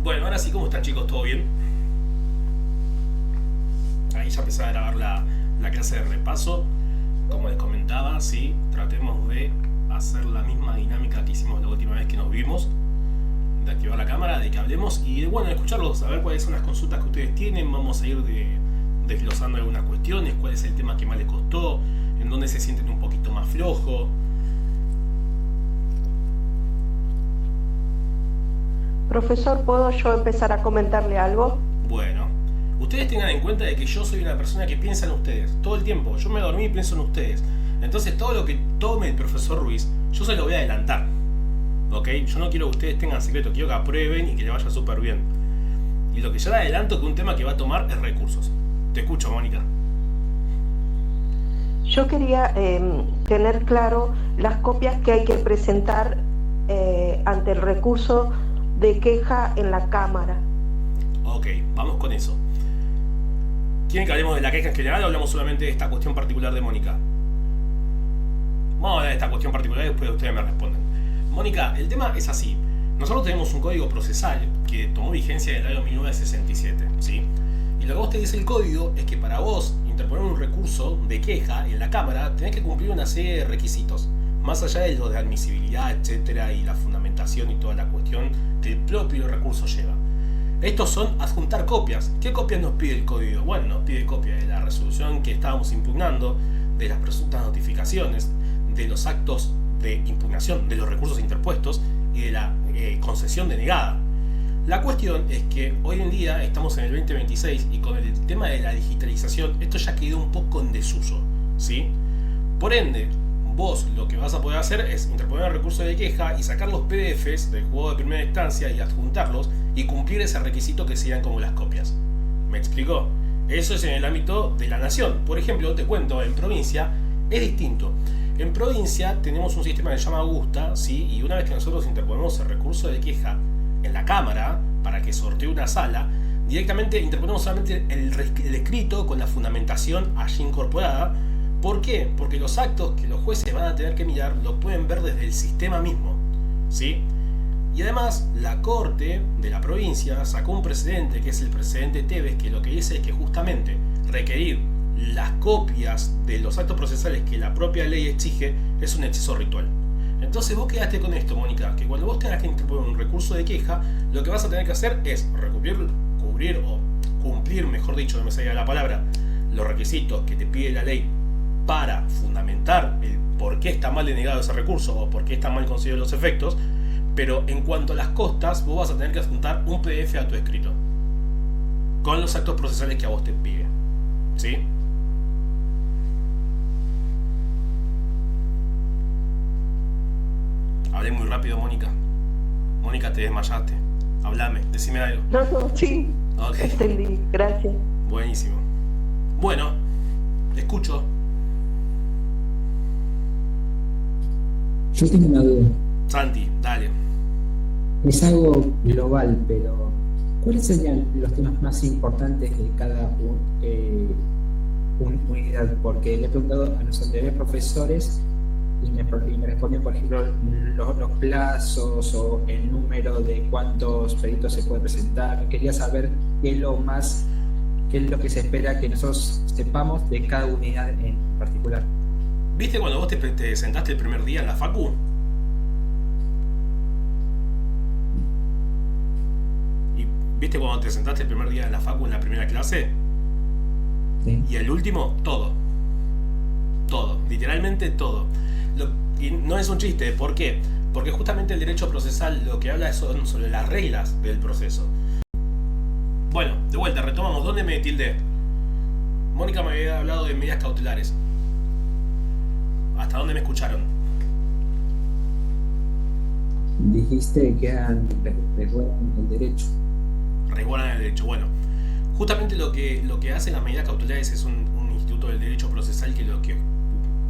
Bueno, ahora sí, ¿cómo están chicos? ¿Todo bien? Ahí ya empecé a grabar la clase de repaso. Como les comentaba, sí, tratemos de hacer la misma dinámica que hicimos la última vez que nos vimos, de activar la cámara, de que hablemos y de, bueno, escucharlos, a ver cuáles son las consultas que ustedes tienen. Vamos a ir desglosando algunas cuestiones, cuál es el tema que más les costó, en dónde se sienten un poquito más flojos. Profesor, ¿puedo yo empezar a comentarle algo? Bueno, ustedes tengan en cuenta de que yo soy una persona que piensa en ustedes todo el tiempo. Yo me dormí y pienso en ustedes. Entonces todo lo que tome el profesor Ruiz, yo se lo voy a adelantar. ¿Ok? Yo no quiero que ustedes tengan secreto, quiero que aprueben y que le vaya súper bien. Y lo que ya le adelanto que un tema que va a tomar es recursos. Te escucho, Mónica. Yo quería tener claro las copias que hay que presentar ante el recurso de queja en la Cámara. Ok, vamos con eso. ¿Quieren que hablemos de la queja en general o hablamos solamente de esta cuestión particular de Mónica? Vamos a hablar de esta cuestión particular y después ustedes me responden. Mónica, el tema es así. Nosotros tenemos un código procesal que tomó vigencia en el año 1967, ¿sí? Y lo que vos te dice el código es que para vos interponer un recurso de queja en la Cámara tenés que cumplir una serie de requisitos, más allá de lo de admisibilidad, etcétera, y la fundamentación y toda la cuestión que el propio recurso lleva. Estos son adjuntar copias. ¿Qué copias nos pide el código? Bueno, nos pide copia de la resolución que estábamos impugnando, de las presuntas notificaciones, de los actos de impugnación, de los recursos interpuestos y de la concesión denegada. La cuestión es que hoy en día estamos en el 2026 y con el tema de la digitalización esto ya quedó un poco en desuso, ¿sí? Por ende, vos lo que vas a poder hacer es interponer el recurso de queja y sacar los PDFs del juego de primera instancia y adjuntarlos y cumplir ese requisito que sean como las copias. ¿Me explicó? Eso es en el ámbito de la nación. Por ejemplo, te cuento, en provincia es distinto. En provincia tenemos un sistema que se llama Augusta, ¿sí? Y una vez que nosotros interponemos el recurso de queja en la Cámara para que sortee una sala, directamente interponemos solamente el escrito con la fundamentación allí incorporada. ¿Por qué? Porque los actos que los jueces van a tener que mirar lo pueden ver desde el sistema mismo, ¿sí? Y además, la Corte de la provincia sacó un precedente, que es el precedente Tevez, que lo que dice es que justamente requerir las copias de los actos procesales que la propia ley exige es un exceso ritual. Entonces vos quedaste con esto, Mónica, que cuando vos tengas que interponer un recurso de queja, lo que vas a tener que hacer es cubrir o cumplir, mejor dicho, no me salga la palabra, los requisitos que te pide la ley para fundamentar el por qué está mal denegado ese recurso o por qué están mal conseguidos los efectos, pero en cuanto a las costas, vos vas a tener que adjuntar un PDF a tu escrito con los actos procesales que a vos te pide, ¿sí? Hablé muy rápido, Mónica. Mónica, te desmayaste. Hablame, decime algo. No, no, sí, Ok, entendí, gracias. buenísimo. Bueno, te escucho. Yo tengo una duda. Santi, dale. Es algo global, pero ¿cuáles serían los temas más importantes de cada unidad? Porque le he preguntado a los anteriores profesores y me responden, por ejemplo, los plazos o el número de cuántos peritos se puede presentar. Quería saber qué es lo que se espera que nosotros sepamos de cada unidad en particular. ¿Viste cuando vos te sentaste el primer día en la facu? ¿Y viste cuando te sentaste el primer día en la facu en la primera clase? ¿Sí? Y el último, todo. Todo, literalmente todo. Y no es un chiste, ¿por qué? Porque justamente el derecho procesal lo que habla son sobre las reglas del proceso. Bueno, de vuelta, retomamos. ¿Dónde me tildé? Mónica me había hablado de medidas cautelares. ¿Hasta dónde me escucharon? Dijiste que resguardan el derecho. Resguardan el derecho. Bueno, justamente lo que hacen las medidas cautelares es un instituto del derecho procesal que lo que,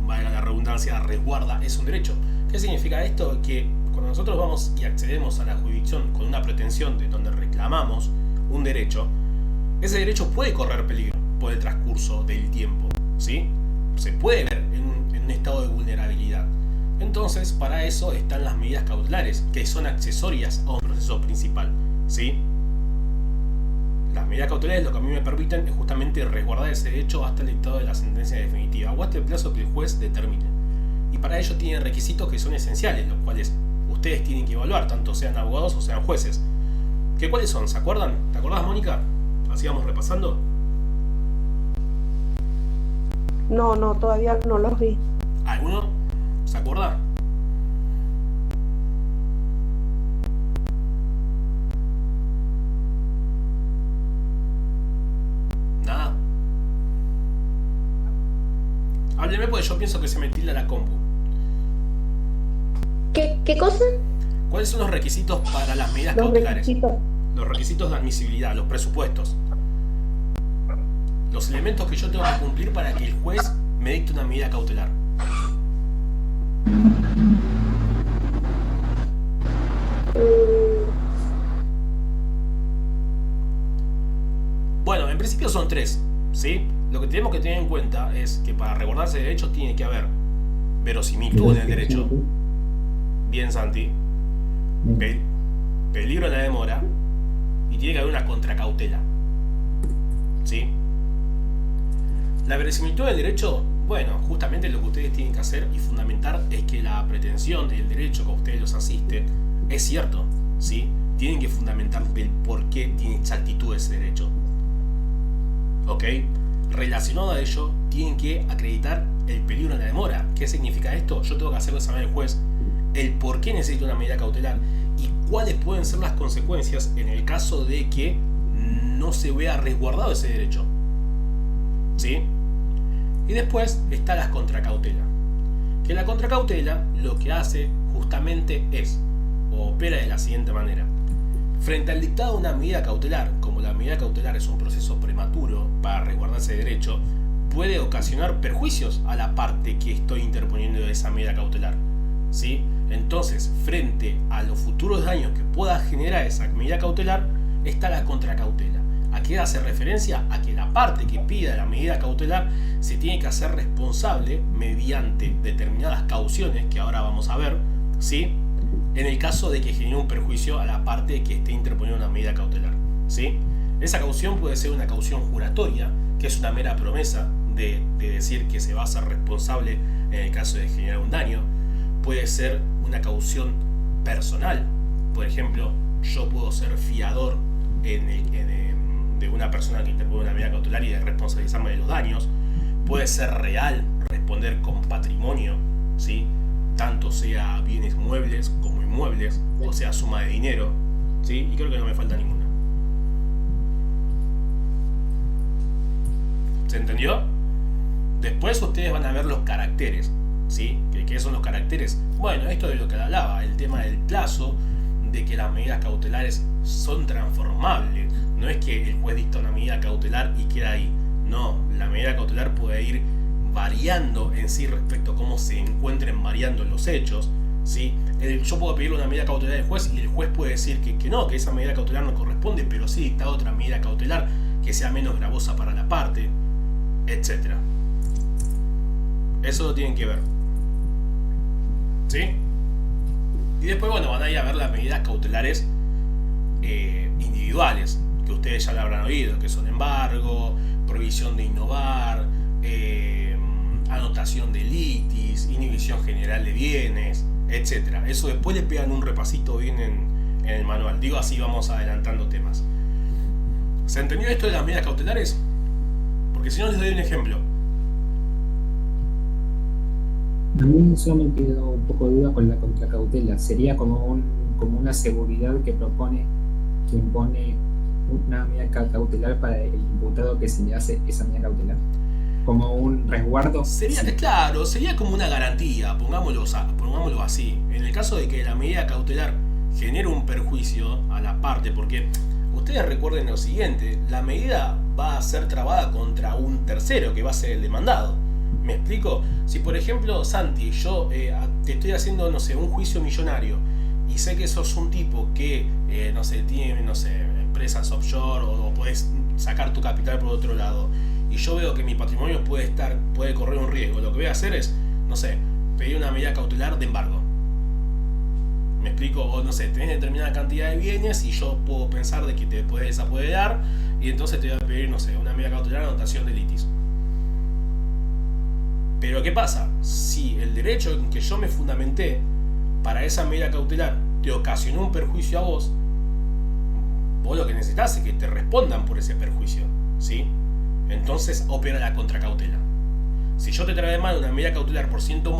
valga la redundancia, resguarda es un derecho. ¿Qué significa esto? Que cuando nosotros vamos y accedemos a la jurisdicción con una pretensión de donde reclamamos un derecho, ese derecho puede correr peligro por el transcurso del tiempo, ¿sí? Se puede ver en un estado de vulnerabilidad. Entonces, para eso están las medidas cautelares, que son accesorias a un proceso principal, ¿sí? Las medidas cautelares lo que a mí me permiten es justamente resguardar ese derecho hasta el dictado de la sentencia definitiva o hasta el plazo que el juez determine. Y para ello tienen requisitos que son esenciales, los cuales ustedes tienen que evaluar, tanto sean abogados o sean jueces. ¿Qué cuáles son? ¿Se acuerdan? ¿Te acordás, Mónica? Así vamos repasando. No, todavía no los vi. ¿Alguno se acuerda? Nada. Hábleme porque yo pienso que se me tilda la compu. ¿Qué cosa? ¿Cuáles son los requisitos para las medidas cautelares? Los requisitos de admisibilidad, los presupuestos. Los elementos que yo tengo que cumplir para que el juez me dicte una medida cautelar. Bueno, en principio son 3, ¿sí? Lo que tenemos que tener en cuenta es que para resguardarse de derecho tiene que haber verosimilitud en el derecho. Bien, Santi. Peligro en la demora. Y tiene que haber una contracautela. ¿Sí? La verosimilitud del derecho, bueno, justamente lo que ustedes tienen que hacer y fundamentar es que la pretensión del derecho que a ustedes los asiste es cierto, ¿sí? Tienen que fundamentar el por qué tiene exactitud ese derecho. ¿Ok? Relacionado a ello, tienen que acreditar el peligro en la demora. ¿Qué significa esto? Yo tengo que hacerle saber al juez el por qué necesito una medida cautelar y cuáles pueden ser las consecuencias en el caso de que no se vea resguardado ese derecho. ¿Sí? Y después está la contracautela. Que la contracautela lo que hace justamente es, o opera de la siguiente manera. Frente al dictado de una medida cautelar, como la medida cautelar es un proceso prematuro para resguardarse de derecho, puede ocasionar perjuicios a la parte que estoy interponiendo de esa medida cautelar. ¿Sí? Entonces, frente a los futuros daños que pueda generar esa medida cautelar, está la contracautela. ¿A qué hace referencia? A que la parte que pida la medida cautelar se tiene que hacer responsable mediante determinadas cauciones que ahora vamos a ver, ¿sí? En el caso de que genere un perjuicio a la parte que esté interponiendo una medida cautelar, ¿sí? Esa caución puede ser una caución juratoria, que es una mera promesa de decir que se va a hacer responsable en el caso de generar un daño. Puede ser una caución personal. Por ejemplo, yo puedo ser fiador de una persona que interpone una medida cautelar y de responsabilizarme de los daños. Puede ser real, responder con patrimonio, ¿sí? Tanto sea bienes muebles como inmuebles, o sea, suma de dinero, ¿sí? Y creo que no me falta ninguna. ¿Se entendió? Después ustedes van a ver los caracteres, ¿sí? ¿Qué son los caracteres? Bueno, esto de lo que hablaba, el tema del plazo, de que las medidas cautelares son transformables. No es que el juez dicta una medida cautelar y queda ahí. No, la medida cautelar puede ir variando en sí respecto a cómo se encuentren variando los hechos, ¿sí? Yo puedo pedirle una medida cautelar al juez y el juez puede decir que no, que esa medida cautelar no corresponde, pero sí dicta otra medida cautelar que sea menos gravosa para la parte, etc. Eso lo tienen que ver, ¿sí? Y después, bueno, van a ir a ver las medidas cautelares individuales, que ustedes ya lo habrán oído, que son embargo, prohibición de innovar, anotación de litis, inhibición general de bienes, etc. Eso después le pegan un repasito bien en el manual. Digo, así vamos adelantando temas. ¿Se entendió esto de las medidas cautelares? Porque si no les doy un ejemplo. A mí solo me quedó un poco de duda con la contracautela. Sería como una seguridad que impone una medida cautelar para el imputado que se le hace esa medida cautelar. Como un resguardo. Sería, sí. Claro, sería como una garantía, pongámoslo así. En el caso de que la medida cautelar genere un perjuicio a la parte, porque ustedes recuerden lo siguiente, la medida va a ser trabada contra un tercero que va a ser el demandado. ¿Me explico? Si por ejemplo, Santi, yo te estoy haciendo, no sé, un juicio millonario y sé que sos un tipo que, no sé, tiene, no sé, empresas offshore o podés sacar tu capital por otro lado y yo veo que mi patrimonio puede correr un riesgo, lo que voy a hacer es, no sé, pedir una medida cautelar de embargo. Me explico, o no sé, tenés determinada cantidad de bienes y yo puedo pensar de que te puedes desapoderar y entonces te voy a pedir, no sé, una medida cautelar de anotación de litis. Pero ¿qué pasa? Si el derecho en que yo me fundamenté para esa medida cautelar te ocasionó un perjuicio a vos, vos lo que necesitas es que te respondan por ese perjuicio, ¿sí? Entonces opera la contracautela. Si yo te traje mal una medida cautelar por cierto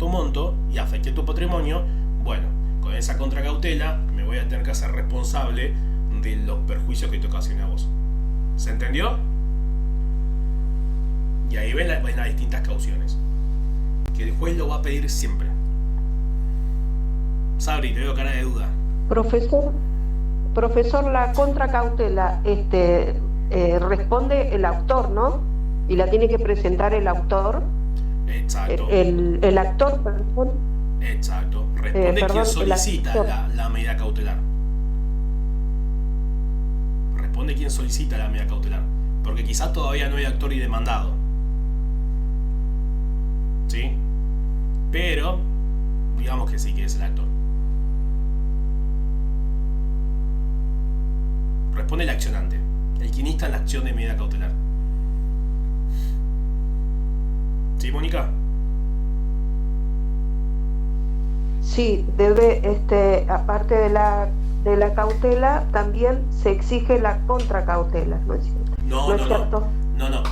monto y afecté tu patrimonio, bueno, con esa contracautela me voy a tener que hacer responsable de los perjuicios que te ocasioné a vos. ¿Se entendió? Y ahí ven las distintas cauciones. Que el juez lo va a pedir siempre. Sabri, te veo cara de duda. Profesor, la contracautela responde el autor, ¿no? Y la tiene que presentar el autor. Exacto. El actor, perdón. Exacto. Responde quien solicita la medida cautelar. Responde quien solicita la medida cautelar. Porque quizás todavía no hay actor y demandado. ¿Sí? Pero digamos que sí, que es el actor. Responde el accionante, el quien insta en la acción de medida cautelar. ¿Sí, Mónica? Sí, debe, aparte de la cautela, también se exige la contracautela, ¿no es cierto? No.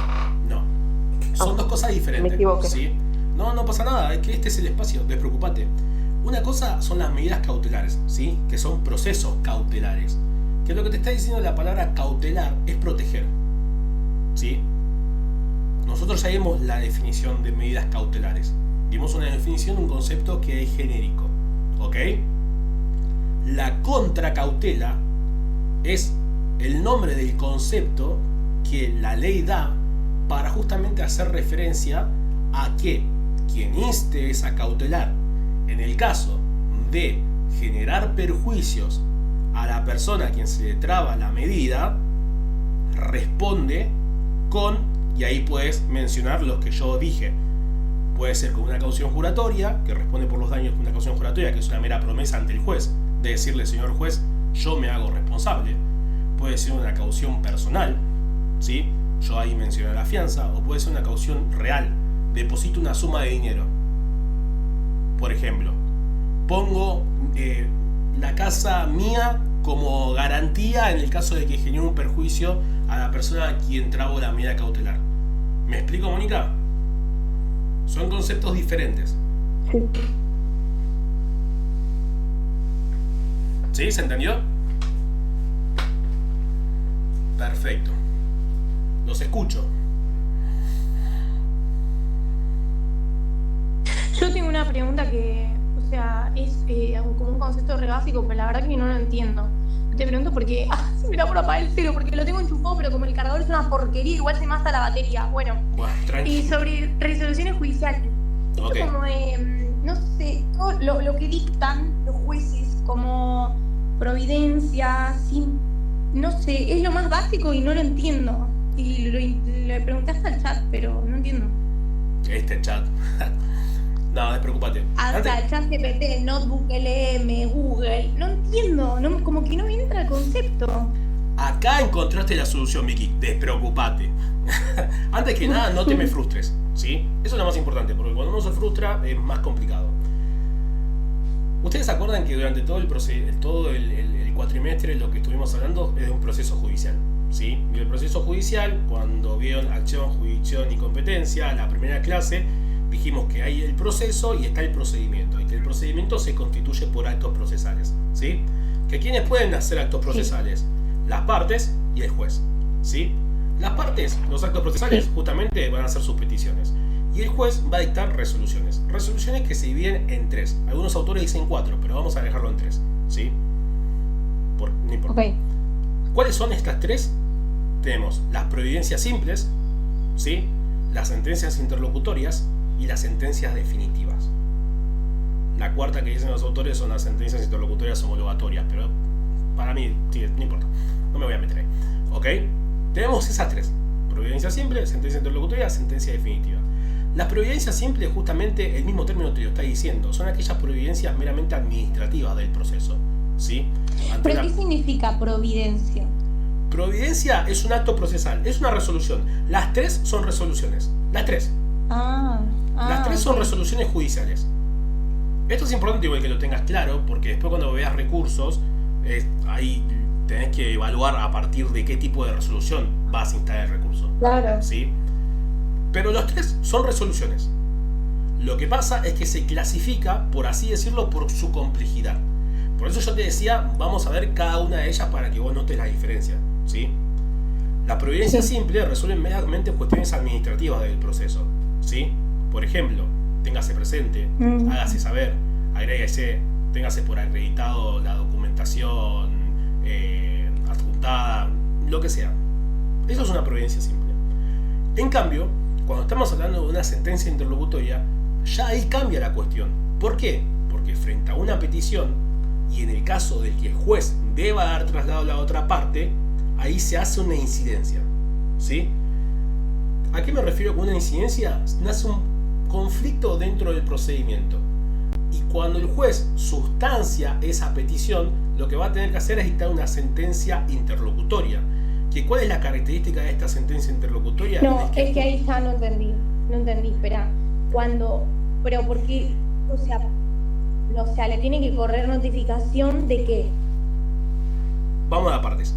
Son dos cosas diferentes. Me equivoqué. ¿Sí? No pasa nada, es que este es el espacio, despreocupate. Una cosa son las medidas cautelares, ¿sí? Que son procesos cautelares. Que lo que te está diciendo la palabra cautelar es proteger, ¿sí? Nosotros ya vimos la definición de medidas cautelares. Vimos una definición de un concepto que es genérico, ¿ok? La contracautela es el nombre del concepto que la ley da para justamente hacer referencia a que quien inste esa cautelar, en el caso de generar perjuicios a la persona a quien se le traba la medida, responde con, y ahí puedes mencionar los que yo dije. Puede ser con una caución juratoria, que responde por los daños con una caución juratoria, que es una mera promesa ante el juez, de decirle, señor juez, yo me hago responsable. Puede ser una caución personal, ¿sí? Yo ahí mencioné la fianza, o puede ser una caución real, deposito una suma de dinero. Por ejemplo, pongo la casa mía como garantía en el caso de que genere un perjuicio a la persona a quien trago la medida cautelar. ¿Me explico, Mónica? Son conceptos diferentes. Sí. ¿Sí? ¿Se entendió? Perfecto. Los escucho. Yo tengo una pregunta que, o sea, es como un concepto re básico, pero la verdad que no lo entiendo. Te pregunto porque, se me da por apagar el celo, porque lo tengo enchufado, pero como el cargador es una porquería, igual se me gasta la batería. Bueno, y sobre resoluciones judiciales. Esto como de, no sé, todo lo que dictan los jueces como providencia, sin, no sé, es lo más básico y no lo entiendo. Y le pregunté hasta el chat, pero no entiendo. Este chat. No, despreocupate. Hasta el chat GPT, Notebook LM, Google. No entiendo, como que no me entra el concepto. Acá encontraste la solución, Vicky. Despreocupate. Antes que nada, no te me frustres, ¿sí? Eso es lo más importante, porque cuando uno se frustra es más complicado. ¿Ustedes se acuerdan que durante todo el cuatrimestre lo que estuvimos hablando es de un proceso judicial? ¿Sí? Y el proceso judicial, cuando vieron acción, jurisdicción y competencia, la primera clase, dijimos que hay el proceso y está el procedimiento, y que el procedimiento se constituye por actos procesales, ¿sí? ¿Que quiénes pueden hacer actos procesales? Las partes y el juez, ¿sí? Las partes, los actos procesales, justamente van a hacer sus peticiones, y el juez va a dictar resoluciones. Resoluciones que se dividen en 3. Algunos autores dicen 4, pero vamos a dejarlo en 3, ¿sí? No importa. Okay. ¿Cuáles son estas 3? Tenemos las providencias simples, ¿sí? Las sentencias interlocutorias y las sentencias definitivas. La cuarta que dicen los autores son las sentencias interlocutorias homologatorias, pero para mí, sí, no importa, no me voy a meter ahí. ¿Ok? Tenemos esas 3. Providencia simple, sentencia interlocutoria, sentencia definitiva. Las providencias simples, justamente el mismo término te lo está diciendo, son aquellas providencias meramente administrativas del proceso, ¿sí? ¿Pero qué significa providencia? Providencia es un acto procesal, es una resolución. Las tres son resoluciones. Las tres. Las tres son resoluciones judiciales. Esto es importante igual que lo tengas claro, porque después cuando veas recursos, ahí tenés que evaluar a partir de qué tipo de resolución vas a instalar el recurso. Claro. ¿Sí? Pero los tres son resoluciones. Lo que pasa es que se clasifica, por así decirlo, por su complejidad. Por eso yo te decía, vamos a ver cada una de ellas para que vos notes la diferencia, ¿sí? La providencia simple resuelve meramente cuestiones administrativas del proceso, ¿sí? Por ejemplo, téngase presente, hágase saber, agrégese, téngase por acreditado la documentación adjuntada, lo que sea. Eso es una providencia simple. En cambio, cuando estamos hablando de una sentencia interlocutoria, ya ahí cambia la cuestión. ¿Por qué? Porque frente a una petición, y en el caso de que el juez deba dar traslado a la otra parte, ahí se hace una incidencia, ¿sí? ¿A qué me refiero con una incidencia? Nace un conflicto dentro del procedimiento. Y cuando el juez sustancia esa petición, lo que va a tener que hacer es dictar una sentencia interlocutoria. ¿Cuál es la característica de esta sentencia interlocutoria? No, es que ahí ya no entendí, espera. Pero ¿por qué? O sea, le tiene que correr notificación de qué. Vamos a partes.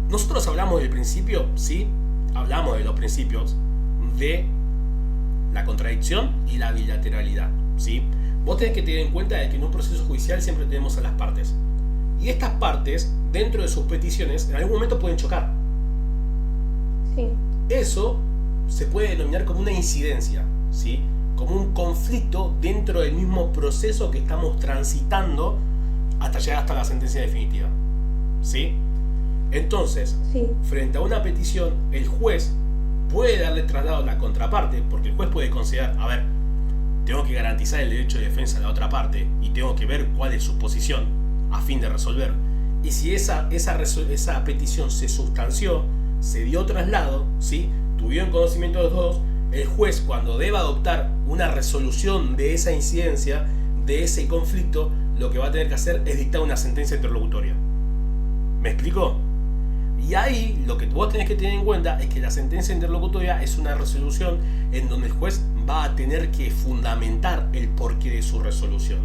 Nosotros hablamos del principio, ¿sí? Hablamos de los principios de la contradicción y la bilateralidad, ¿sí? Vos tenés que tener en cuenta de que en un proceso judicial siempre tenemos a las partes. Y estas partes, dentro de sus peticiones, en algún momento pueden chocar. Sí. Eso se puede denominar como una incidencia, ¿sí? Como un conflicto dentro del mismo proceso que estamos transitando hasta llegar hasta la sentencia definitiva, ¿sí? Entonces, frente a una petición, el juez puede darle traslado a la contraparte, porque el juez puede considerar, a ver, tengo que garantizar el derecho de defensa de la otra parte y tengo que ver cuál es su posición a fin de resolver. Y si esa petición se sustanció, se dio traslado, ¿sí? Tuvieron conocimiento de los dos, el juez, cuando deba adoptar una resolución de esa incidencia, de ese conflicto, lo que va a tener que hacer es dictar una sentencia interlocutoria. ¿Me explico? Y ahí lo que vos tenés que tener en cuenta es que la sentencia interlocutoria es una resolución en donde el juez va a tener que fundamentar el porqué de su resolución.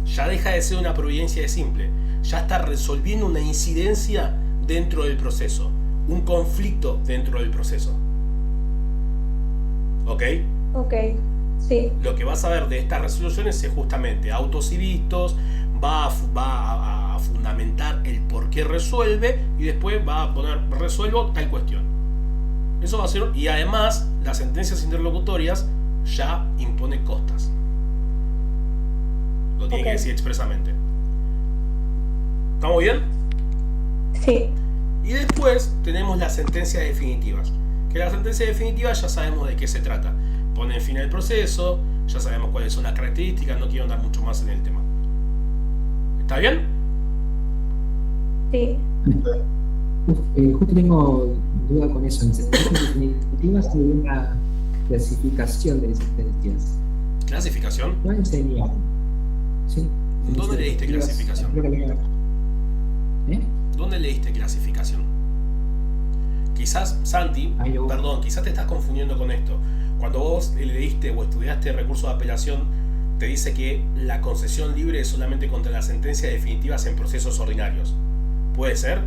Ya deja de ser una providencia simple, ya está resolviendo una incidencia dentro del proceso, un conflicto dentro del proceso. ¿Ok? Ok, sí. Lo que vas a ver de estas resoluciones es justamente autos y vistos, va a fundamentar el por qué resuelve y después va a poner resuelvo tal cuestión. Eso va a ser, y además las sentencias interlocutorias ya imponen costas. Lo tiene que decir expresamente. ¿Estamos bien? Sí. Y después tenemos las sentencias definitivas. Que la sentencia definitiva ya sabemos de qué se trata. Ponen fin al proceso, ya sabemos cuáles son las características, no quiero andar mucho más en el tema. ¿Está bien? Sí. Justo tengo duda con eso. En sentencias definitivas hay una clasificación de sentencias. ¿Clasificación? ¿Cuál sería? Sí. ¿Dónde leíste clasificación? ¿Dónde leíste clasificación? Quizás, Santi, perdón, quizás te estás confundiendo con esto. Cuando vos leíste o estudiaste recurso de apelación, te dice que la concesión libre es solamente contra las sentencias definitivas en procesos ordinarios. ¿Puede ser?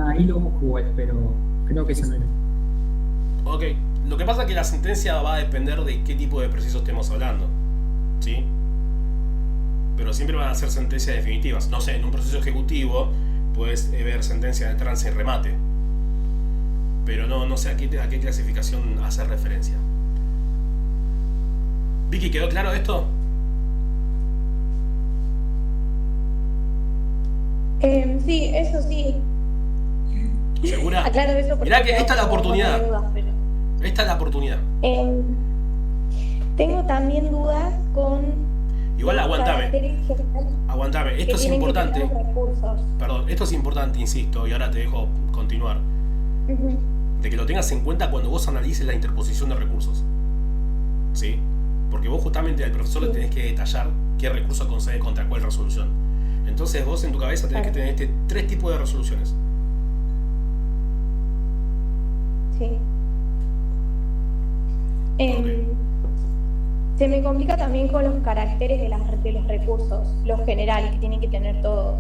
Ahí lo busco igual, pero creo que eso no es. Ok, lo que pasa es que la sentencia va a depender de qué tipo de proceso estemos hablando, ¿sí? Pero siempre van a ser sentencias definitivas. No sé, en un proceso ejecutivo puedes ver sentencia de trance y remate. Pero no sé a qué clasificación hace referencia. Vicky, ¿quedó claro esto? Sí, eso sí. ¿Segura? Aclaro eso porque mirá que esta es la tengo oportunidad. dudas, pero... Esta es la oportunidad. Tengo también dudas con... Igual aguántame. caracteres generales Aguantame, que esto es tienen que importante. tener los recursos. Perdón, esto es importante, insisto, y ahora te dejo continuar. Ujú. De que lo tengas en cuenta cuando vos analices la interposición de recursos. ¿Sí? Porque vos justamente al profesor le tenés que detallar qué recurso concede contra cuál resolución. Entonces vos en tu cabeza tenés que tener tres tipos de resoluciones. Sí. Se me complica también con los caracteres de los recursos, los generales que tienen que tener todos,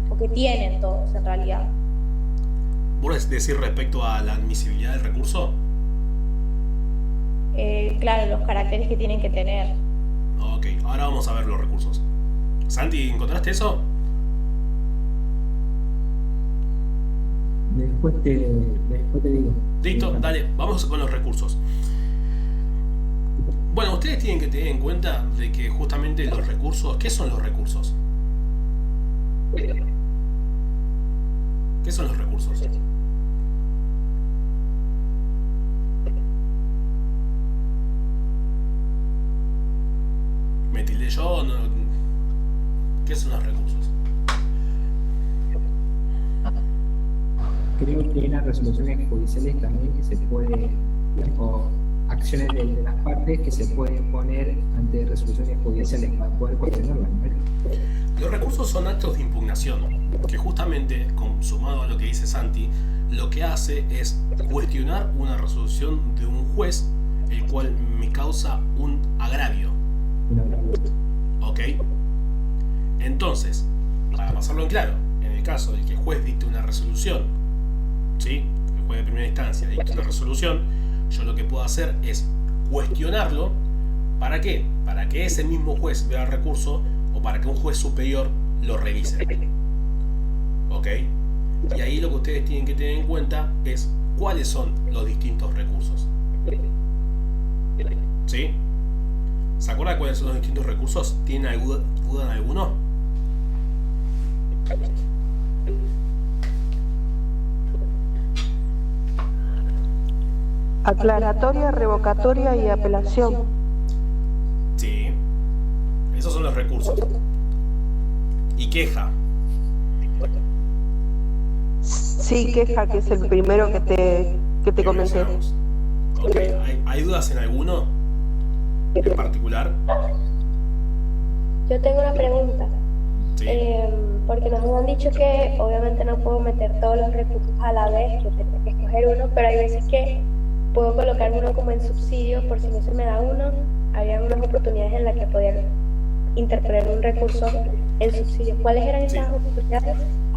o que tienen todos en realidad. ¿Vos decís respecto a la admisibilidad del recurso? Claro, los caracteres que tienen que tener. Ok, ahora vamos a ver los recursos. Santi, ¿encontraste eso? Después te digo. Listo, dale, vamos con los recursos. Bueno, ustedes tienen que tener en cuenta de que justamente los recursos, ¿qué son los recursos? ¿Qué son los recursos? ¿Me tildé yo? No. ¿Qué son los recursos? Creo que en las resoluciones judiciales también que se puede, o acciones de las partes que se pueden poner ante resoluciones judiciales para poder cuestionarlas, ¿no? Los recursos son actos de impugnación, que justamente, sumado a lo que dice Santi, lo que hace es cuestionar una resolución de un juez, el cual me causa un agravio. ¿Ok? Entonces, para pasarlo en claro, en el caso de que el juez dicte una resolución, ¿sí? El juez de primera instancia dicte una resolución, yo lo que puedo hacer es cuestionarlo. ¿Para qué? Para que ese mismo juez vea el recurso o para que un juez superior lo revise. ¿Ok? Y ahí lo que ustedes tienen que tener en cuenta es cuáles son los distintos recursos. ¿Sí? ¿Se acuerdan cuáles son los distintos recursos? ¿Tienen duda en alguno? Aclaratoria, revocatoria y apelación. Sí. Esos son los recursos. Y queja. Sí, queja, que es el primero que te comenté. Ok, ¿hay dudas en alguno en particular? Yo tengo una pregunta, Sí. porque nos han dicho que obviamente no puedo meter todos los recursos a la vez, que tengo que escoger uno, pero hay veces que puedo colocar uno como en subsidio por si no se me da uno. Había unas oportunidades en las que podía interponer un recurso en subsidio. ¿Cuáles eran Sí. esas oportunidades?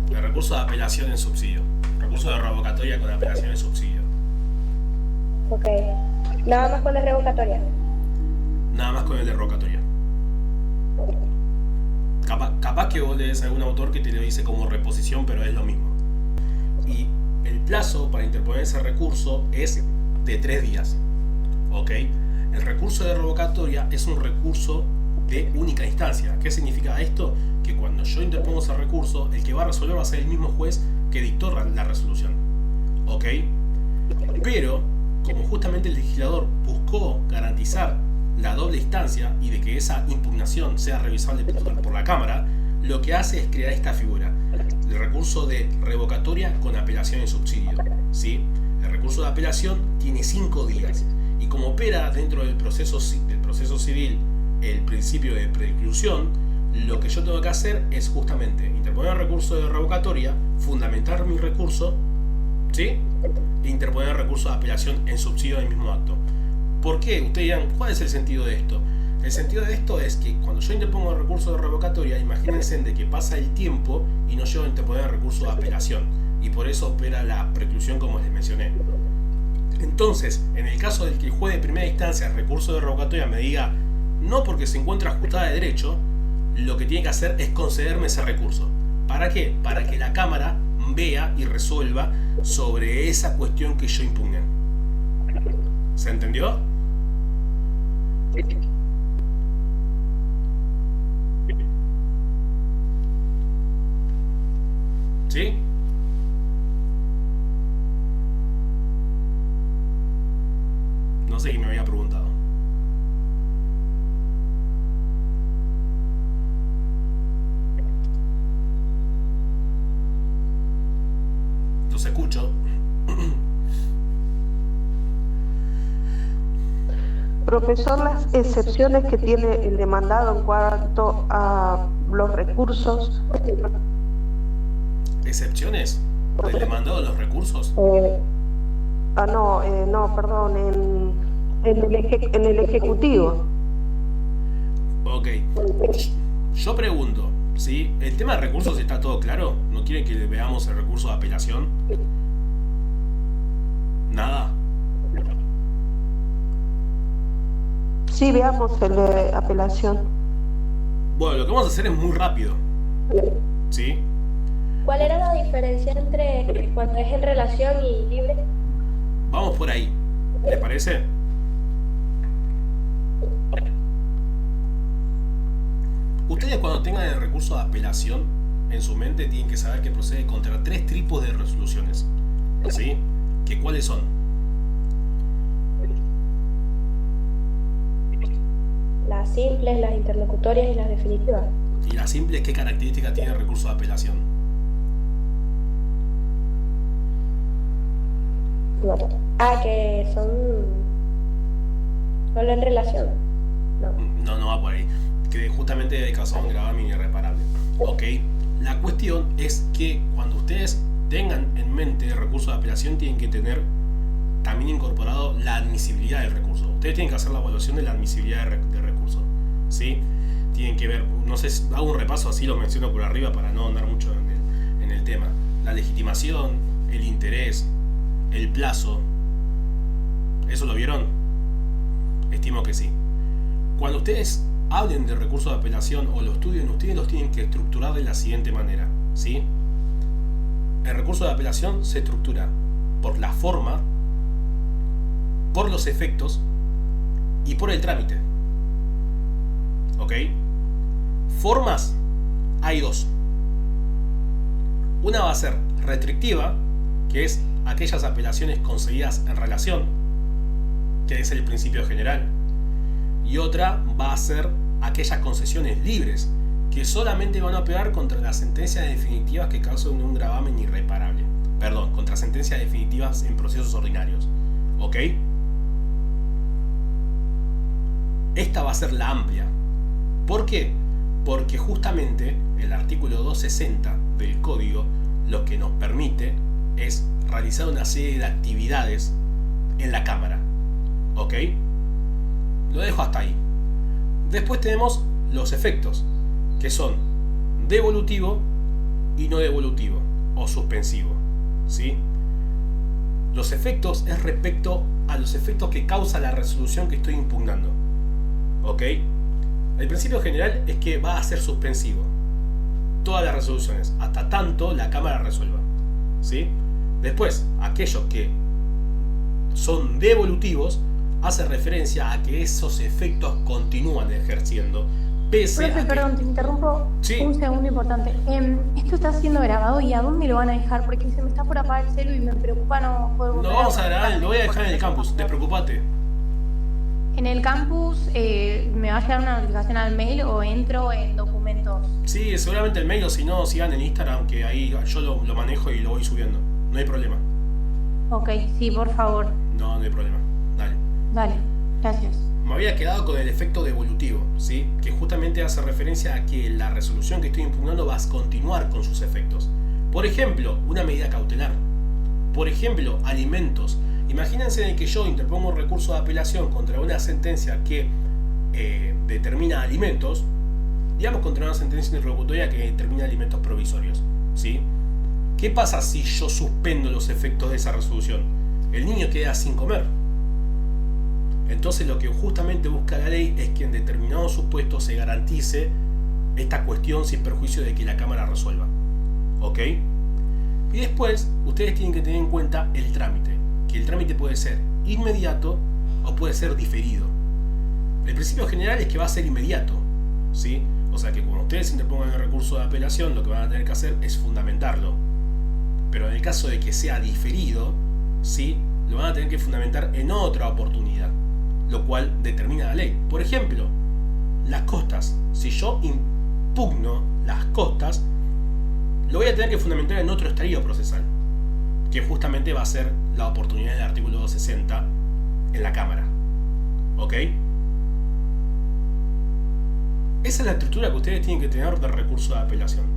El recurso de apelación en subsidio. Recurso de revocatoria con apelación en subsidio. Ok. Nada más con la revocatoria. Nada más con el de revocatoria. Capaz que vos lees a algún autor que te lo dice como reposición, pero es lo mismo. Y el plazo para interponer ese recurso es de 3 días. ¿Ok? El recurso de revocatoria es un recurso de única instancia. ¿Qué significa esto? Que cuando yo interpongo ese recurso, el que va a resolver va a ser el mismo juez que dictó la resolución. ¿Ok? Pero, como justamente el legislador buscó garantizar la doble instancia y de que esa impugnación sea revisable por la Cámara, lo que hace es crear esta figura, el recurso de revocatoria con apelación en subsidio. ¿Sí? El recurso de apelación tiene 5 días y como opera dentro del proceso civil el principio de preclusión, lo que yo tengo que hacer es justamente interponer el recurso de revocatoria, fundamentar mi recurso, ¿sí? E interponer el recurso de apelación en subsidio del mismo acto. ¿Por qué? Ustedes dirán, ¿cuál es el sentido de esto? El sentido de esto es que cuando yo interpongo el recurso de revocatoria, imagínense de que pasa el tiempo y no llego a interponer el recurso de apelación. Y por eso opera la preclusión como les mencioné. Entonces, en el caso del que el juez de primera instancia, el recurso de revocatoria, me diga no porque se encuentra ajustada de derecho, lo que tiene que hacer es concederme ese recurso. ¿Para qué? Para que la Cámara vea y resuelva sobre esa cuestión que yo impugné. ¿Se entendió? ¿Sí? No sé quién me había preguntado. Los escucho. Profesor, las excepciones que tiene el demandado en cuanto a los recursos. ¿Excepciones del demandado de los recursos? No, perdón, en el Ejecutivo. Ok. Yo pregunto, ¿sí? ¿El tema de recursos está todo claro? ¿No quieren que veamos el recurso de apelación? ¿Nada? Sí, veamos el de apelación. Bueno, lo que vamos a hacer es muy rápido. ¿Sí? ¿Cuál era la diferencia entre cuando es en relación y libre? Vamos por ahí. ¿Les parece? Ustedes cuando tengan el recurso de apelación en su mente tienen que saber que procede contra 3 tipos de resoluciones. ¿Sí? ¿Que cuáles son? Las simples, las interlocutorias y las definitivas. ¿Y las simples qué características tiene el recurso de apelación? No. Que son solo en relación. No va por ahí. Que justamente de causado un gravamen irreparable. Ok. La cuestión es que cuando ustedes tengan en mente el recurso de apelación tienen que tener también incorporado la admisibilidad del recurso. Ustedes tienen que hacer la evaluación de la admisibilidad del recurso. ¿Sí? Tienen que ver, no sé, hago un repaso así, lo menciono por arriba para no andar mucho en el tema. La legitimación, el interés, el plazo. ¿Eso lo vieron? Estimo que sí. Cuando ustedes hablen de recurso de apelación o lo estudien, ustedes los tienen que estructurar de la siguiente manera. ¿Sí? El recurso de apelación se estructura por la forma, por los efectos y por el trámite. ¿Ok? Formas hay 2. Una va a ser restrictiva, que es aquellas apelaciones concedidas en relación, que es el principio general. Y otra va a ser aquellas concesiones libres, que solamente van a operar contra las sentencias definitivas que causen un gravamen irreparable. Perdón, contra sentencias definitivas en procesos ordinarios. ¿Ok? Esta va a ser la amplia. ¿Por qué? Porque justamente el artículo 260 del Código lo que nos permite es realizar una serie de actividades en la Cámara. ¿Ok? Lo dejo hasta ahí. Después tenemos los efectos, que son devolutivo y no devolutivo, o suspensivo. ¿Sí? Los efectos es respecto a los efectos que causa la resolución que estoy impugnando. ¿Ok? El principio general es que va a ser suspensivo todas las resoluciones, hasta tanto la Cámara resuelva. ¿Sí? Después, aquellos que son devolutivos hace referencia a que esos efectos continúan ejerciendo pese a que... Perdón, te interrumpo. Sí. Un segundo importante. Esto está siendo grabado y ¿a dónde lo van a dejar? Porque se me está por apagar el celu y me preocupa no poder volver Lo vamos a conectar. grabar, lo voy a dejar en el campus, despreocupate. En el campus me va a llegar una notificación al mail o entro en documentos. Sí, seguramente el mail, o si no, sigan en Instagram, que ahí yo lo manejo y lo voy subiendo. No hay problema. Ok, sí, por favor. No hay problema. Dale. Dale, gracias. Me había quedado con el efecto devolutivo, ¿sí? Que justamente hace referencia a que la resolución que estoy impugnando va a continuar con sus efectos. Por ejemplo, una medida cautelar. Por ejemplo, alimentos. Imagínense de que yo interpongo un recurso de apelación contra una sentencia que determina alimentos, digamos contra una sentencia interlocutoria que determina alimentos provisorios, ¿sí? ¿Qué pasa si yo suspendo los efectos de esa resolución? El niño queda sin comer. Entonces lo que justamente busca la ley es que en determinados supuestos se garantice esta cuestión sin perjuicio de que la Cámara resuelva. ¿Ok? Y después ustedes tienen que tener en cuenta el trámite. Que el trámite puede ser inmediato o puede ser diferido. El principio general es que va a ser inmediato, ¿sí? O sea que cuando ustedes interpongan el recurso de apelación, lo que van a tener que hacer es fundamentarlo. Pero en el caso de que sea diferido, ¿sí? Lo van a tener que fundamentar en otra oportunidad, lo cual determina la ley. Por ejemplo, las costas. Si yo impugno las costas, lo voy a tener que fundamentar en otro estadio procesal, que justamente va a ser la oportunidad del artículo 260 en la Cámara. ¿Ok? Esa es la estructura que ustedes tienen que tener de recurso de apelación.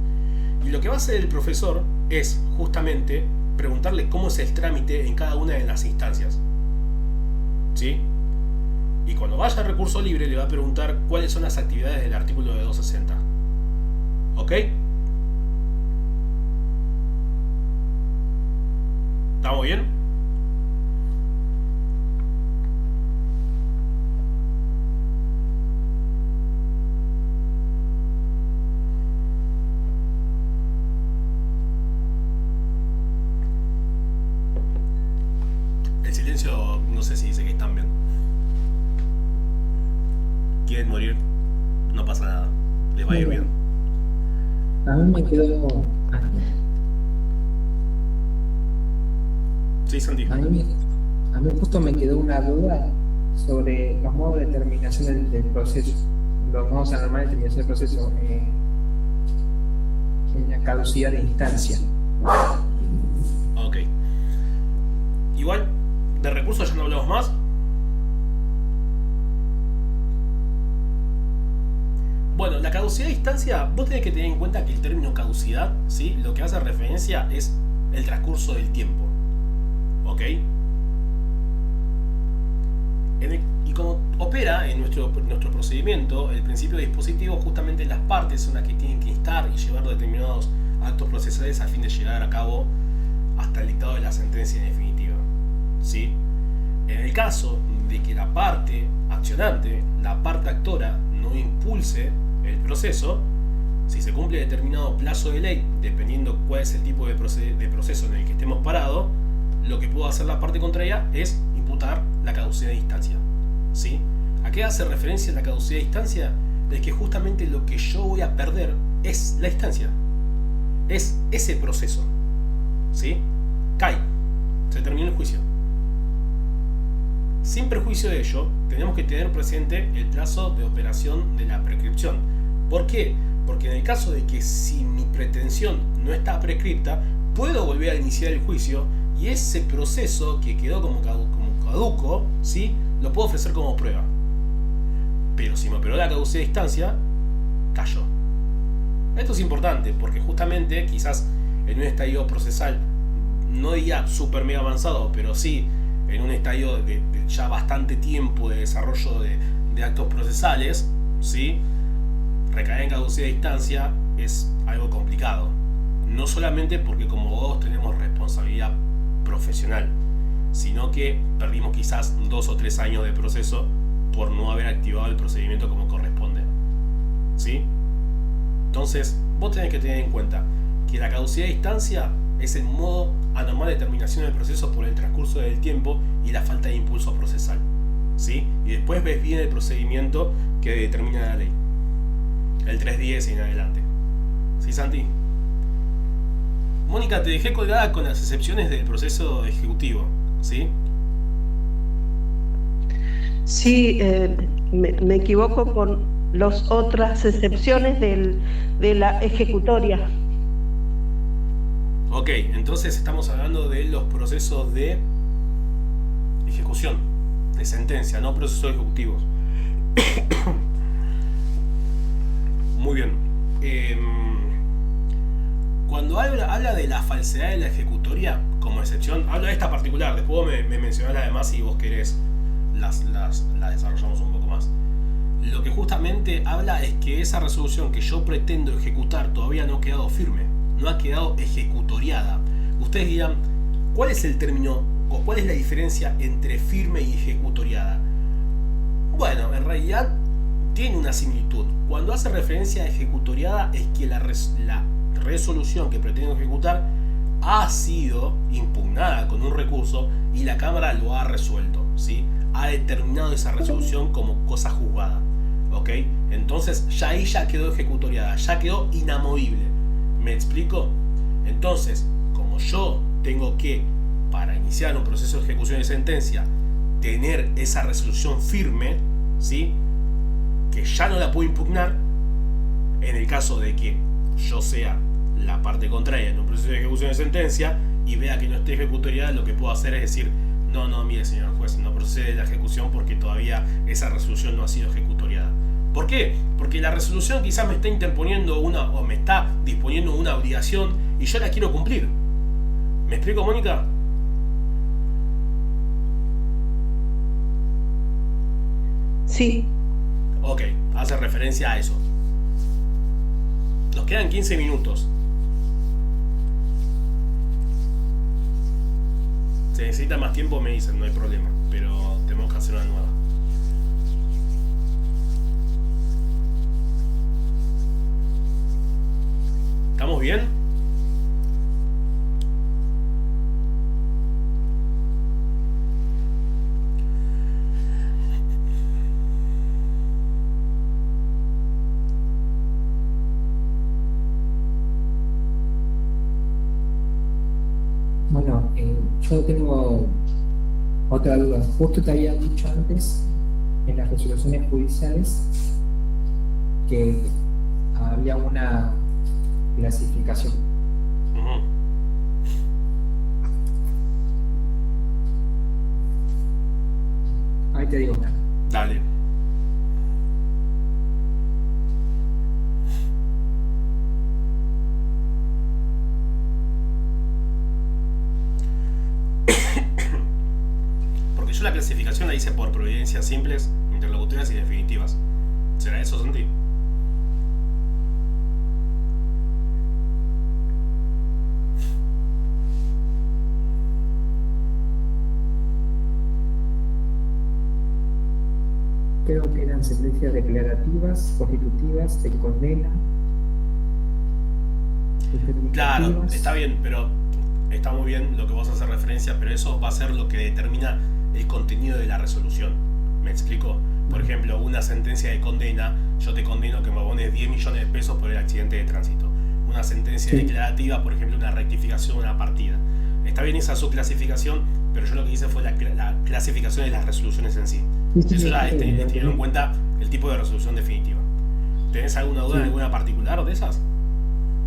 Y lo que va a hacer el profesor es justamente preguntarle cómo es el trámite en cada una de las instancias. ¿Sí? Y cuando vaya al recurso libre le va a preguntar cuáles son las actividades del artículo de 260. ¿Ok? ¿Estamos bien? El silencio no sé si dice que están bien. Quieren morir, no pasa nada, les va a ir bien. A mí me quedó... Sí, Santi. A mí justo me quedó una duda sobre los modos de determinación del proceso, los modos anormales de determinación del proceso en la caducidad de instancia. Ok. Igual, de recursos ya no hablamos más. Bueno, la caducidad de instancia, vos tenés que tener en cuenta que el término caducidad, ¿sí?, lo que hace referencia es el transcurso del tiempo. ¿Ok? Y como opera en nuestro procedimiento, el principio dispositivo, justamente las partes son las que tienen que instar y llevar determinados actos procesales a fin de llegar a cabo hasta el dictado de la sentencia en definitiva. ¿Sí? En el caso de que la parte accionante, la parte actora, no impulse el proceso, si se cumple determinado plazo de ley, dependiendo cuál es el tipo de proceso en el que estemos parados, lo que puede hacer la parte contraria es imputar la caducidad de instancia. ¿Sí? ¿A qué hace referencia la caducidad de instancia? De que justamente lo que yo voy a perder es la instancia, es ese proceso. ¿Sí? Cae, se terminó el juicio. Sin perjuicio de ello, tenemos que tener presente el plazo de operación de la prescripción. ¿Por qué? Porque en el caso de que si mi pretensión no está prescripta, puedo volver a iniciar el juicio y ese proceso que quedó como caduco, ¿sí?, lo puedo ofrecer como prueba. Pero si me operó la caducidad de instancia, cayó. Esto es importante porque justamente quizás en un estadio procesal, no diría super mega avanzado, pero sí en un estadio de ya bastante tiempo de desarrollo de actos procesales, ¿sí?, recaer en caducidad de instancia es algo complicado. No solamente porque como vos tenemos responsabilidad profesional, sino que perdimos quizás 2 o 3 años de proceso por no haber activado el procedimiento como corresponde. ¿Sí? Entonces, vos tenés que tener en cuenta que la caducidad de instancia es el modo anormal de terminación del proceso por el transcurso del tiempo y la falta de impulso procesal. ¿Sí? Y después ves bien el procedimiento que determina la ley. El 310 y en adelante. ¿Sí, Santi? Mónica, te dejé colgada con las excepciones del proceso ejecutivo. ¿Sí? Sí, me equivoco con las otras excepciones de la ejecutoria. Ok, entonces estamos hablando de los procesos de ejecución, de sentencia, no procesos ejecutivos. Muy bien. Cuando habla de la falsedad de la ejecutoria como excepción, habla de esta particular. Después me mencionás las demás si vos querés las desarrollamos un poco más. Lo que justamente habla es que esa resolución que yo pretendo ejecutar todavía no ha quedado firme, no ha quedado ejecutoriada. Ustedes dirán, ¿cuál es el término o cuál es la diferencia entre firme y ejecutoriada? Bueno, en realidad tiene una similitud. Cuando hace referencia a ejecutoriada es que la resolución que pretendo ejecutar ha sido impugnada con un recurso y la Cámara lo ha resuelto, ¿sí? Ha determinado esa resolución como cosa juzgada, ¿ok? Entonces ya ahí ya quedó ejecutoriada, ya quedó inamovible. ¿Me explico? Entonces, como yo tengo que, para iniciar un proceso de ejecución de sentencia, tener esa resolución firme, ¿sí?, que ya no la puedo impugnar, en el caso de que yo sea la parte contraria en un proceso de ejecución de sentencia, y vea que no esté ejecutoriada, lo que puedo hacer es decir, no, mire señor juez, no procede la ejecución porque todavía esa resolución no ha sido ejecutoriada. ¿Por qué? Porque la resolución quizás me está interponiendo o me está disponiendo una obligación y yo la quiero cumplir. ¿Me explico, Mónica? Sí. Ok, hace referencia a eso. Nos quedan 15 minutos. Si necesita más tiempo me dicen, no hay problema, pero tenemos que hacer una nueva. ¿Estamos bien? Bueno, yo tengo otra duda. Justo te había dicho antes, en las resoluciones judiciales, que había una clasificación. Ujú. Ahí te digo una. Dale. Porque yo la clasificación la hice por providencias simples, interlocutorias y definitivas. ¿Será eso, Santi? Creo que eran sentencias declarativas, constitutivas, de condena. Claro, determinativas. está bien, pero está muy bien lo que vos haces referencia, pero eso va a ser lo que determina el contenido de la resolución. ¿Me explico? Por ejemplo, una sentencia de condena, yo te condeno que me abones 10 millones de pesos por el accidente de tránsito. Una sentencia Sí. declarativa, por ejemplo, una rectificación, una partida. Está bien esa subclasificación, pero yo lo que hice fue la clasificación de las resoluciones en sí. Eso ya es teniendo en cuenta el tipo de resolución definitiva. ¿Tenés alguna duda en Sí. alguna particular de esas?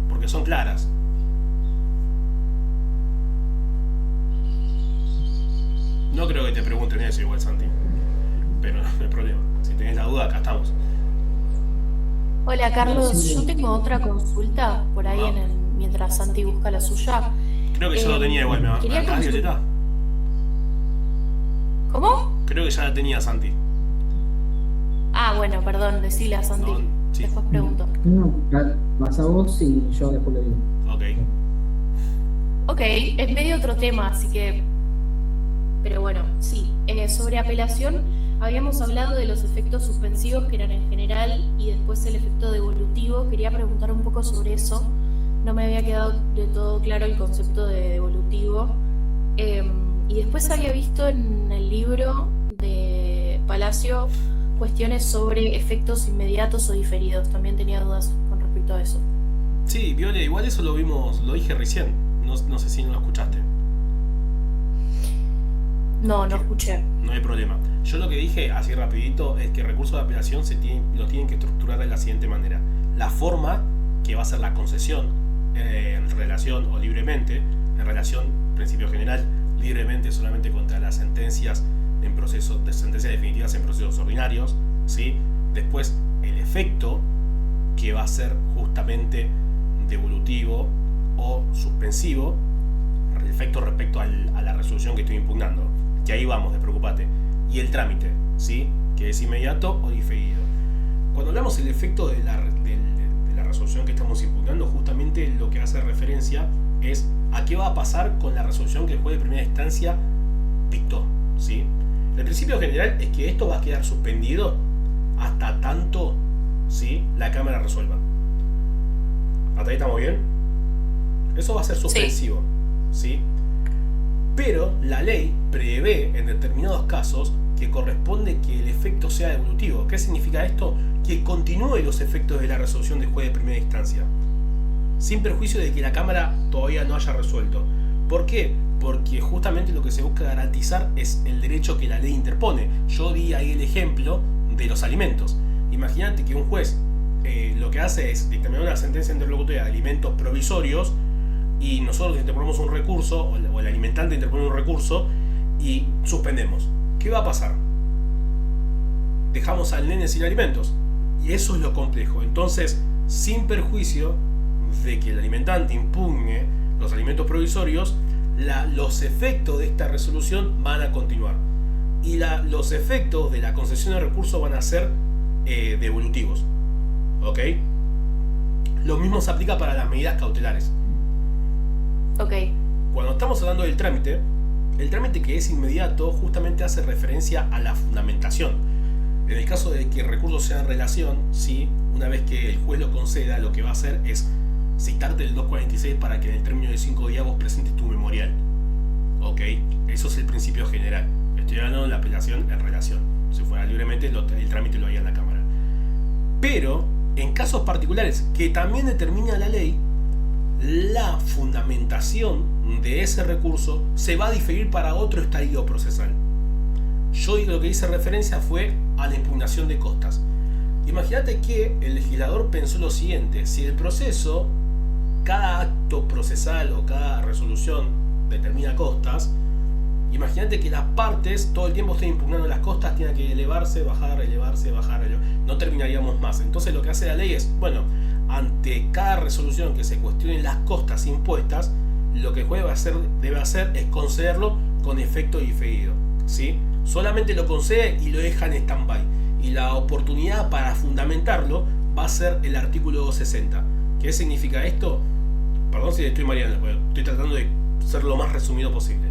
Porque son claras. No creo que te pregunten eso igual, Santi. Pero no hay problema. Si tenés la duda, acá estamos. Hola Carlos, Sí. yo tengo otra consulta por ahí No. mientras Santi busca la suya. Creo que ya lo tenía igual. ¿Me quería acá, consul- Violeta? ¿Cómo? Creo que ya la tenía, Santi. Ah, bueno, perdón, decile a Santi. No, sí. Después pregunto. No, vas a vos y yo después lo digo. Ok. Ok, es medio otro tema, así que... Pero bueno, sí. Sobre apelación, habíamos hablado de los efectos suspensivos que eran en general y después el efecto devolutivo. Quería preguntar un poco sobre eso. No me había quedado de todo claro el concepto de devolutivo. Y después había visto en el libro de Palacio cuestiones sobre efectos inmediatos o diferidos. También tenía dudas con respecto a eso. Sí, Viole, igual eso lo vimos, lo dije recién. No sé si no lo escuchaste. No, no escuché. No hay problema. Yo lo que dije así rapidito es que el recurso de apelación lo tienen que estructurar de la siguiente manera. La forma, que va a ser la concesión en relación o libremente, en relación, principio general, libremente solamente contra las sentencias en procesos de sentencias definitivas en procesos ordinarios, ¿sí? Después el efecto, que va a ser justamente devolutivo o suspensivo, el efecto respecto a la resolución que estoy impugnando, que ahí vamos, despreocupate. Y el trámite, ¿sí? Que es inmediato o diferido. Cuando hablamos del efecto de la resolución que estamos impugnando, justamente lo que hace referencia es a qué va a pasar con la resolución que el juez de primera instancia dictó, ¿sí? El principio general es que esto va a quedar suspendido hasta tanto, ¿sí?, la Cámara resuelva. ¿Hasta ahí estamos bien? Eso va a ser suspensivo, ¿sí? Pero la ley prevé en determinados casos que corresponde que el efecto sea devolutivo. ¿Qué significa esto? Que continúe los efectos de la resolución del juez de primera instancia, sin perjuicio de que la Cámara todavía no haya resuelto. ¿Por qué? Porque justamente lo que se busca garantizar es el derecho que la ley interpone. Yo di ahí el ejemplo de los alimentos. Imagínate que un juez lo que hace es dictaminar una sentencia interlocutoria de alimentos provisorios y nosotros interponemos un recurso, o el alimentante interpone un recurso, y suspendemos. ¿Qué va a pasar? Dejamos al nene sin alimentos. Y eso es lo complejo. Entonces, sin perjuicio de que el alimentante impugne los alimentos provisorios, los efectos de esta resolución van a continuar. Y los efectos de la concesión de recursos van a ser devolutivos. ¿Ok? Lo mismo se aplica para las medidas cautelares. Ok. Cuando estamos hablando del trámite, el trámite que es inmediato justamente hace referencia a la fundamentación. En el caso de que el recurso sea en relación, ¿sí? Una vez que el juez lo conceda, lo que va a hacer es citarte el 246 para que en el término de 5 días vos presentes tu memorial. ¿Ok? Eso es el principio general. Estoy hablando de la apelación en relación. Si fuera libremente, el trámite lo haría en la Cámara. Pero, en casos particulares que también determina la ley, la fundamentación de ese recurso se va a diferir para otro estadio procesal. Yo lo que hice referencia fue a la impugnación de costas. Imagínate que el legislador pensó lo siguiente: si el proceso, cada acto procesal o cada resolución determina costas, imagínate que las partes todo el tiempo estén impugnando las costas, tienen que elevarse, bajar, no terminaríamos más. Entonces lo que hace la ley es, bueno, ante cada resolución que se cuestionen las costas impuestas, lo que el juez debe hacer es concederlo con efecto diferido, ¿sí? Solamente lo concede y lo deja en stand-by. Y la oportunidad para fundamentarlo va a ser el artículo 260. ¿Qué significa esto? Perdón si le estoy mareando, estoy tratando de ser lo más resumido posible.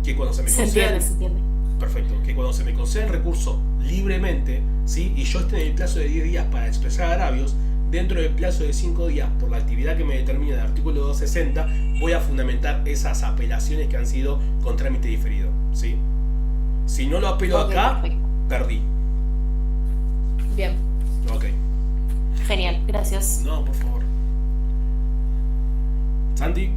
Que cuando se me concede, Se entiende. Perfecto. Que cuando se me concede el recurso libremente, ¿sí? Y yo esté en el plazo de 10 días para expresar agravios, dentro del plazo de 5 días, por la actividad que me determina el artículo 260, voy a fundamentar esas apelaciones que han sido con trámite diferido, ¿sí? Si no lo apelo acá, Perfecto. perdí. Bien. Ok. Genial, gracias. No, por favor. Santi.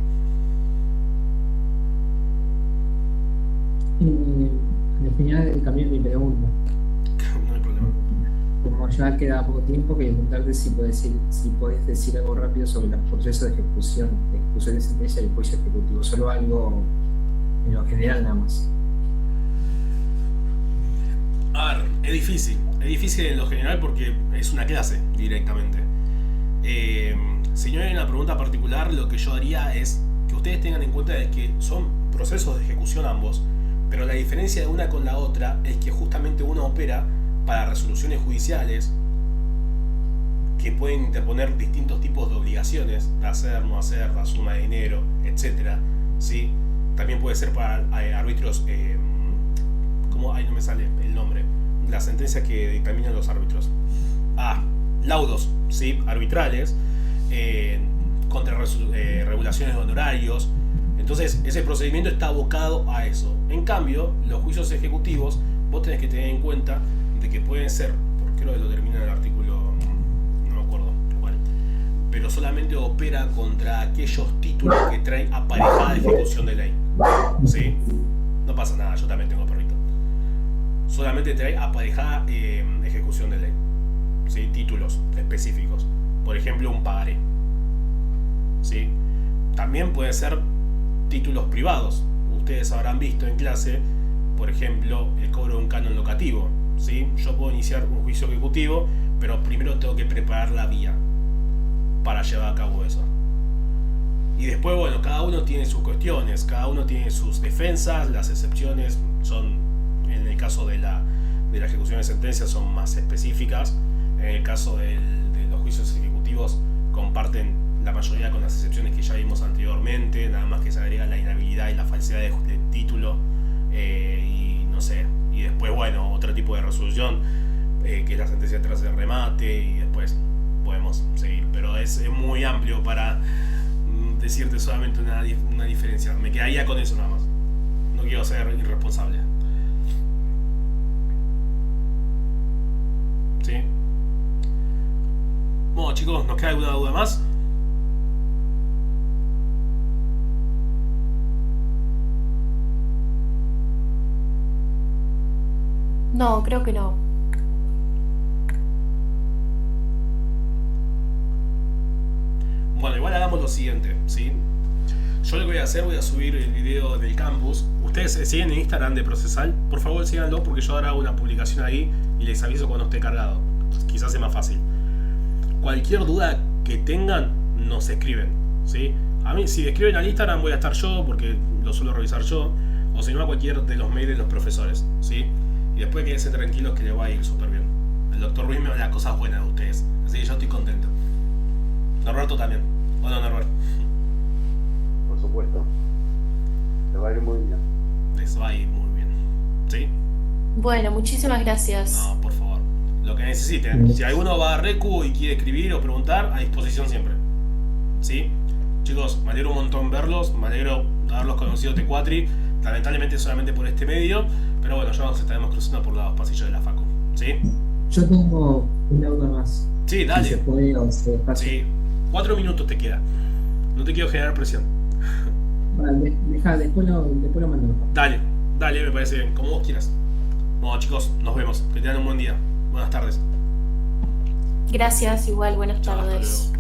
Al final cambié mi pregunta. No hay problema. Como ya queda poco tiempo, quería preguntarte si podés decir algo rápido sobre los procesos de ejecución de sentencia y el juicio ejecutivo. Solo algo en lo general nada más. A ver, es difícil en lo general porque es una clase directamente. Si no hay una pregunta particular, lo que yo haría es que ustedes tengan en cuenta de que son procesos de ejecución ambos, pero la diferencia de una con la otra es que justamente una opera para resoluciones judiciales que pueden interponer distintos tipos de obligaciones, de hacer, no hacer, la suma de dinero, etc. ¿Sí? También puede ser para árbitros, ¿cómo? Ahí no me sale el nombre, la sentencia que dictaminan los árbitros. Laudos, ¿sí? Arbitrales, contra regulaciones de honorarios. Entonces ese procedimiento está abocado a eso. En cambio, los juicios ejecutivos, vos tenés que tener en cuenta de que pueden ser, porque creo que lo termina el artículo, no me acuerdo cuál, pero solamente opera contra aquellos títulos que traen aparejada ejecución de ley, ¿sí? No pasa nada, yo también tengo perrito. Solamente trae aparejada ejecución de ley, ¿sí? Títulos específicos, por ejemplo un pagaré, ¿sí? También puede ser títulos privados. Ustedes habrán visto en clase, por ejemplo, el cobro de un canon locativo, ¿sí? Yo puedo iniciar un juicio ejecutivo, pero primero tengo que preparar la vía para llevar a cabo eso. Y después, bueno, cada uno tiene sus cuestiones, cada uno tiene sus defensas, las excepciones son, en el caso de la ejecución de sentencias, son más específicas. En el caso de los juicios ejecutivos comparten la mayoría con las excepciones que ya vimos anteriormente, nada más que se agrega la inhabilidad y la falsedad de título, y no sé, y después, bueno, otro tipo de resolución, que es la sentencia tras el remate, y después podemos seguir, pero es muy amplio para decirte solamente una diferencia. Me quedaría con eso nada más, no quiero ser irresponsable. ¿Sí? Bueno, chicos, ¿nos queda alguna duda más? No, creo que no. Bueno, igual hagamos lo siguiente, ¿sí? Yo lo que voy a hacer, voy a subir el video del campus. Ustedes siguen en Instagram de Procesal. Por favor, síganlo porque yo ahora hago una publicación ahí y les aviso cuando esté cargado. Quizás sea más fácil. Cualquier duda que tengan, nos escriben, ¿sí? A mí, si escriben al Instagram, voy a estar yo porque lo suelo revisar yo. O si no, a cualquier de los mails de los profesores, ¿sí? Y después quédense tranquilos que les va a ir súper bien. El doctor Ruiz me habla cosas buenas de ustedes. Así que yo estoy contento. Norberto también. ¿O no, Norberto? Por supuesto. Le va a ir muy bien. Les va a ir muy bien. ¿Sí? Bueno, muchísimas gracias. No, por favor. Lo que necesiten. Si alguno va a Recu y quiere escribir o preguntar, a disposición siempre. ¿Sí? Chicos, me alegro un montón verlos. Me alegro haberlos conocido T4. Lamentablemente solamente por este medio. Pero bueno, ya nos estaremos cruzando por los pasillos de la facu. ¿Sí? Yo tengo una duda más. Sí, dale. Si se puede o se pasa. Sí. 4 minutos te queda. No te quiero generar presión. Vale, deja, después lo mando. Dale, me parece bien. Como vos quieras. Bueno, chicos, nos vemos. Que tengan un buen día. Buenas tardes. Gracias, igual, buenas Chao, hasta tardes. luego.